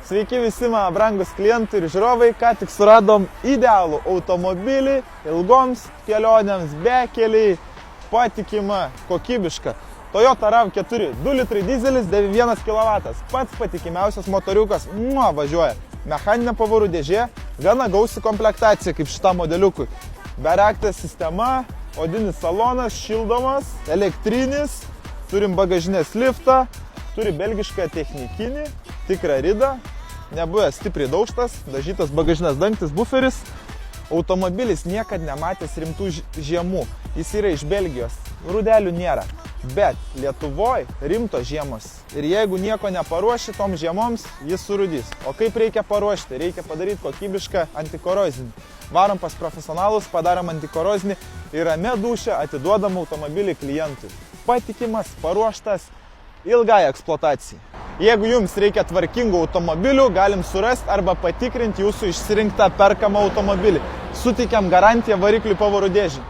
Sveiki visi, mano brangus klientai ir žiūrovai, ką tik suradom idealų automobilį ilgoms kelionėms, bekeliai, patikima, kokybiška. Toyota RAV4, 2 litrai dizelis, 91 kW, pats patikimiausias motoriukas, važiuoja. Mechaninė pavarų dėžė, gana gausi komplektacija kaip šitam modeliukui. Beraktė sistema, odinis salonas, šildomas, elektrinis, turim bagažinės liftą, turi belgišką technikinį, tikrą ridą, nebuvęs stipriai daužtas, dažytas bagažinės dangtis, buferis. Automobilis niekad nematęs rimtų žiemų, jis yra iš Belgijos, rudelių nėra, bet Lietuvoje rimtos žiemos. Ir jeigu nieko neparuoši tom žiemoms, jis surudys. O kaip reikia paruošti? Reikia padaryti kokybišką antikorozinį. Varom pas profesionalus, padarom antikorozinį ir rame dušę atiduodam automobilį klientui. Patikimas, paruoštas ilgai eksploatacijai. Jeigu jums reikia tvarkingų automobilių, galim surasti arba patikrinti jūsų išsirinktą perkamą automobilį. Suteikiam garantiją variklių pavarų dėžį.